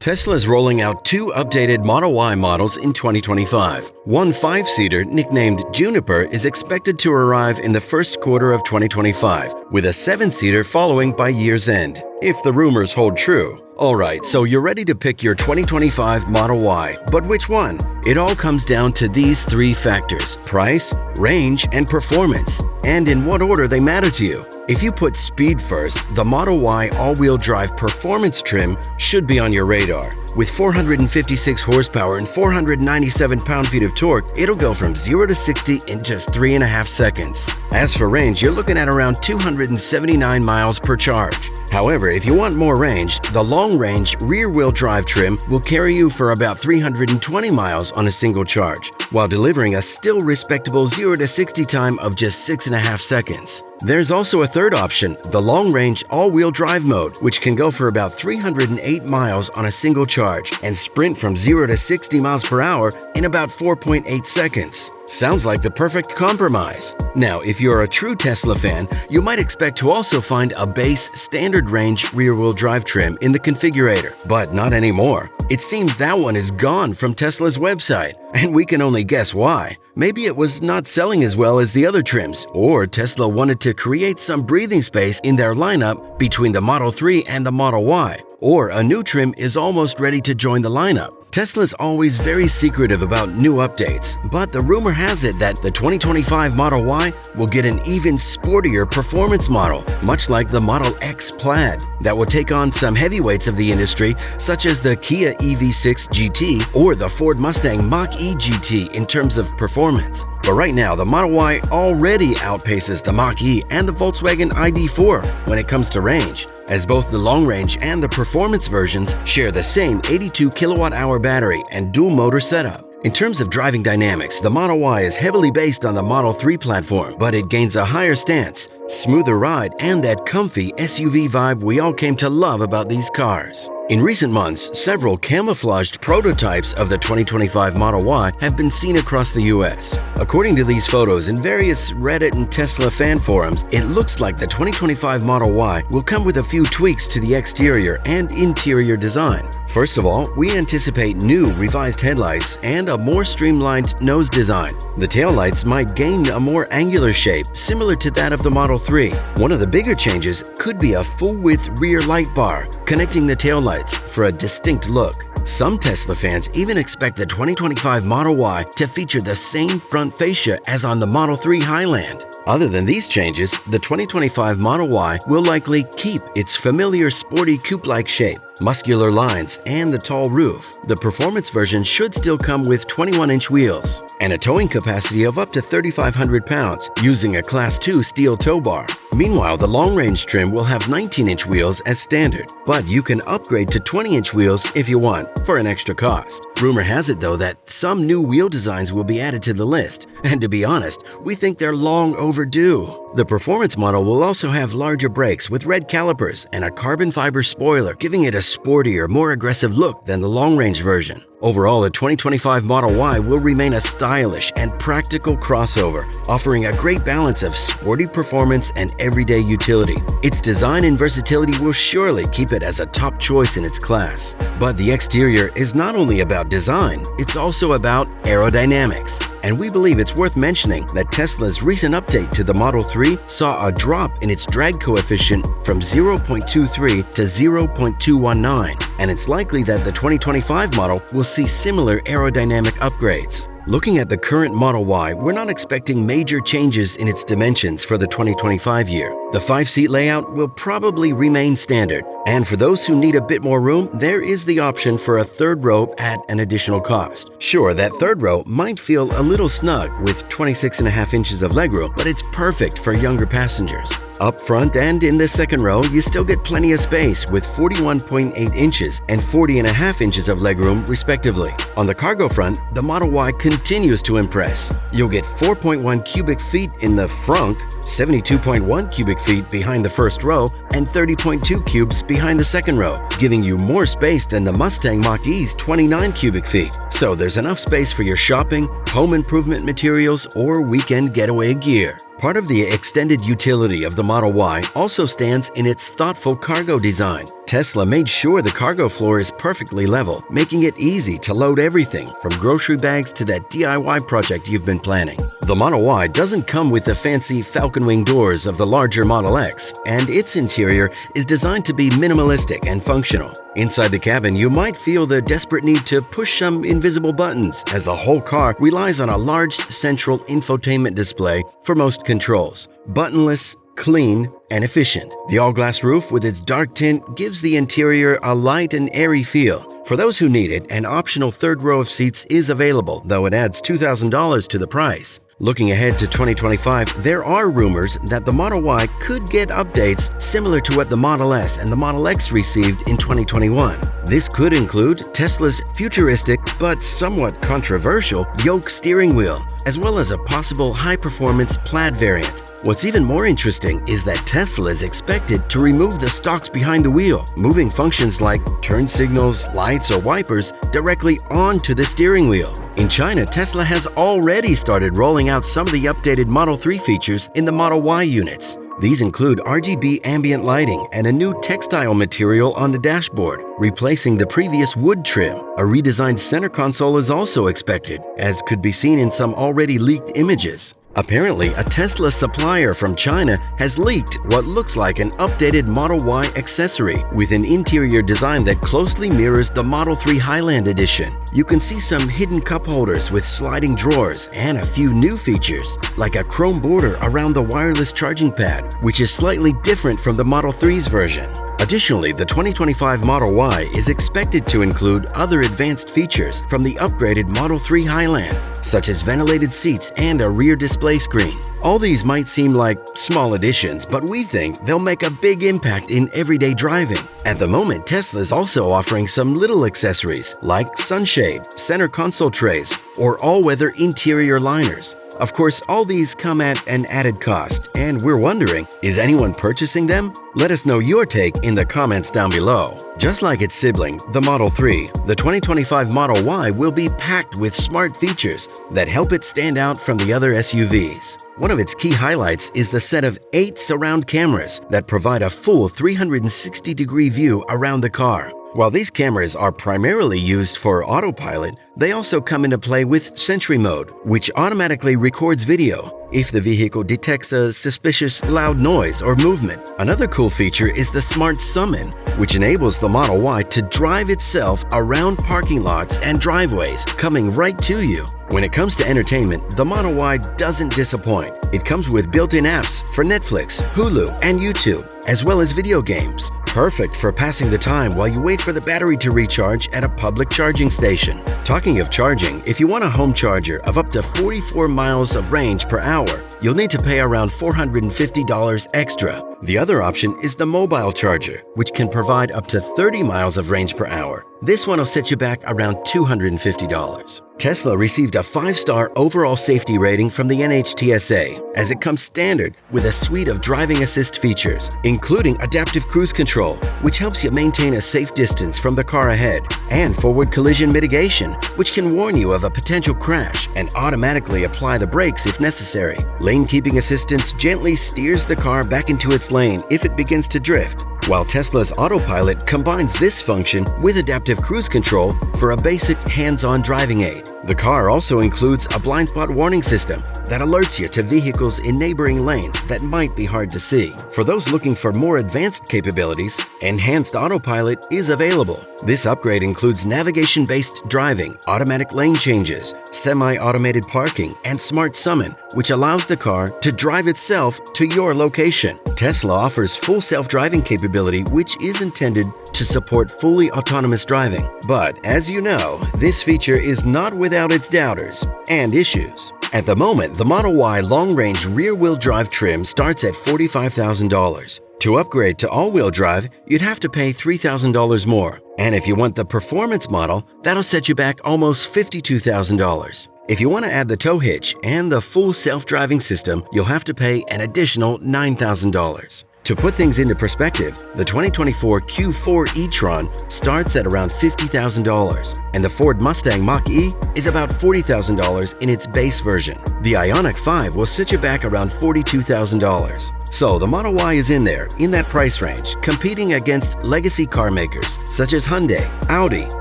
Tesla's rolling out two updated Model Y models in 2025. One 5-seater nicknamed Juniper is expected to arrive in the first quarter of 2025, with a 7-seater following by year's end, if the rumors hold true. Alright, so you're ready to pick your 2025 Model Y, but which one? It all comes down to these three factors: price, range, and performance, and in what order they matter to you. If you put speed first, the Model Y all-wheel drive performance trim should be on your radar. With 456 horsepower and 497 pound-feet of torque, it'll go from 0 to 60 in just 3.5 seconds. As for range, you're looking at around 279 miles per charge. However, if you want more range, the long-range rear-wheel drive trim will carry you for about 320 miles on a single charge, while delivering a still respectable 0 to 60 time of just 6.5 seconds. There's also a third option, the long-range all-wheel drive mode, which can go for about 308 miles on a single charge and sprint from 0 to 60 miles per hour in about 4.8 seconds. Sounds like the perfect compromise. Now, if you're a true Tesla fan, you might expect to also find a base standard range rear-wheel drive trim in the configurator, but not anymore. It seems that one is gone from Tesla's website, and we can only guess why. Maybe it was not selling as well as the other trims, or Tesla wanted to create some breathing space in their lineup between the Model 3 and the Model Y, or a new trim is almost ready to join the lineup. Tesla's always very secretive about new updates, but the rumor has it that the 2025 Model Y will get an even sportier performance model, much like the Model X Plaid, that will take on some heavyweights of the industry, such as the Kia EV6 GT or the Ford Mustang Mach-E GT in terms of performance. But right now, the Model Y already outpaces the Mach-E and the Volkswagen ID.4 when it comes to range, as both the long-range and the performance versions share the same 82 kilowatt-hour battery and dual-motor setup. In terms of driving dynamics, the Model Y is heavily based on the Model 3 platform, but it gains a higher stance, smoother ride, and that comfy SUV vibe we all came to love about these cars. In recent months, several camouflaged prototypes of the 2025 Model Y have been seen across the US. According to these photos in various Reddit and Tesla fan forums, it looks like the 2025 Model Y will come with a few tweaks to the exterior and interior design. First of all, we anticipate new revised headlights and a more streamlined nose design. The taillights might gain a more angular shape, similar to that of the Model 3. One of the bigger changes could be a full-width rear light bar, connecting the taillights for a distinct look. Some Tesla fans even expect the 2025 Model Y to feature the same front fascia as on the Model 3 Highland. Other than these changes, the 2025 Model Y will likely keep its familiar sporty coupe-like shape, muscular lines, and the tall roof. The performance version should still come with 21-inch wheels and a towing capacity of up to 3,500 pounds using a Class 2 steel tow bar. Meanwhile, the long-range trim will have 19-inch wheels as standard, but you can upgrade to 20-inch wheels if you want, for an extra cost. Rumor has it, though, that some new wheel designs will be added to the list, and to be honest, we think they're long overdue. The performance model will also have larger brakes with red calipers and a carbon fiber spoiler, giving it a sportier, more aggressive look than the long-range version. Overall, the 2025 Model Y will remain a stylish and practical crossover, offering a great balance of sporty performance and everyday utility. Its design and versatility will surely keep it as a top choice in its class. But the exterior is not only about design, it's also about aerodynamics. And we believe it's worth mentioning that Tesla's recent update to the Model 3 saw a drop in its drag coefficient from 0.23 to 0.219, and it's likely that the 2025 model will see similar aerodynamic upgrades. Looking at the current Model Y, we're not expecting major changes in its dimensions for the 2025 year. The 5-seat layout will probably remain standard, and for those who need a bit more room, there is the option for a third row at an additional cost. Sure, that third row might feel a little snug with 26.5 inches of legroom, but it's perfect for younger passengers. Up front and in the second row, you still get plenty of space with 41.8 inches and 40.5 inches of legroom, respectively. On the cargo front, the Model Y continues to impress. You'll get 4.1 cubic feet in the front, 72.1 cubic feet behind the first row, and 30.2 cubes behind the second row, giving you more space than the Mustang Mach-E's 29 cubic feet. So there's enough space for your shopping, home improvement materials, or weekend getaway gear. Part of the extended utility of the Model Y also stands in its thoughtful cargo design. Tesla made sure the cargo floor is perfectly level, making it easy to load everything from grocery bags to that DIY project you've been planning. The Model Y doesn't come with the fancy falcon wing doors of the larger Model X, and its interior is designed to be minimalistic and functional. Inside the cabin, you might feel the desperate need to push some invisible buttons, as the whole car relies on a large central infotainment display for most controls. Buttonless, clean, and efficient. The all-glass roof with its dark tint gives the interior a light and airy feel. For those who need it, an optional third row of seats is available, though it adds $2,000 to the price. Looking ahead to 2025, there are rumors that the Model Y could get updates similar to what the Model S and the Model X received in 2021. This could include Tesla's futuristic but somewhat controversial yoke steering wheel, as well as a possible high-performance plaid variant. What's even more interesting is that Tesla is expected to remove the stalks behind the wheel, moving functions like turn signals, lights, or wipers directly onto the steering wheel. In China, Tesla has already started rolling out some of the updated Model 3 features in the Model Y units. These include RGB ambient lighting and a new textile material on the dashboard, replacing the previous wood trim. A redesigned center console is also expected, as could be seen in some already leaked images. Apparently, a Tesla supplier from China has leaked what looks like an updated Model Y accessory with an interior design that closely mirrors the Model 3 Highland Edition. You can see some hidden cup holders with sliding drawers and a few new features, like a chrome border around the wireless charging pad, which is slightly different from the Model 3's version. Additionally, the 2025 Model Y is expected to include other advanced features from the upgraded Model 3 Highland, such as ventilated seats and a rear display screen. All these might seem like small additions, but we think they'll make a big impact in everyday driving. At the moment, Tesla's also offering some little accessories like sunshade, center console trays, or all-weather interior liners. Of course, all these come at an added cost, and we're wondering, is anyone purchasing them? Let us know your take in the comments down below. Just like its sibling, the Model 3, the 2025 Model Y will be packed with smart features that help it stand out from the other SUVs. One of its key highlights is the set of 8 surround cameras that provide a full 360-degree view around the car. While these cameras are primarily used for autopilot, they also come into play with Sentry Mode, which automatically records video if the vehicle detects a suspicious loud noise or movement. Another cool feature is the Smart Summon, which enables the Model Y to drive itself around parking lots and driveways, coming right to you. When it comes to entertainment, the Model Y doesn't disappoint. It comes with built-in apps for Netflix, Hulu, and YouTube, as well as video games. Perfect for passing the time while you wait for the battery to recharge at a public charging station. Talking of charging, if you want a home charger of up to 44 miles of range per hour, you'll need to pay around $450 extra. The other option is the mobile charger, which can provide up to 30 miles of range per hour. This one will set you back around $250. Tesla received a 5-star overall safety rating from the NHTSA, as it comes standard with a suite of driving assist features, including adaptive cruise control, which helps you maintain a safe distance from the car ahead, and forward collision mitigation, which can warn you of a potential crash and automatically apply the brakes if necessary. Lane keeping assistance gently steers the car back into its lane if it begins to drift, while Tesla's autopilot combines this function with adaptive cruise control for a basic hands-on driving aid. The car also includes a blind spot warning system that alerts you to vehicles in neighboring lanes that might be hard to see. For those looking for more advanced capabilities, enhanced autopilot is available. This upgrade includes navigation-based driving, automatic lane changes, semi-automated parking, and Smart Summon, which allows the car to drive itself to your location. Tesla offers full self-driving capability, which is intended to support fully autonomous driving. But as you know, this feature is not without its doubters and issues. At the moment, the Model Y long-range rear-wheel drive trim starts at $45,000. To upgrade to all-wheel drive, you'd have to pay $3,000 more. And if you want the performance model, that'll set you back almost $52,000. If you want to add the tow hitch and the full self-driving system, you'll have to pay an additional $9,000. To put things into perspective, the 2024 Q4 e-tron starts at around $50,000, and the Ford Mustang Mach-E is about $40,000 in its base version. The Ioniq 5 will sit you back around $42,000. So the Model Y is in there, in that price range, competing against legacy car makers such as Hyundai, Audi,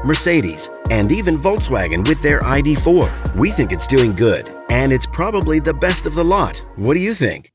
Mercedes, and even Volkswagen with their ID.4. We think it's doing good, and it's probably the best of the lot. What do you think?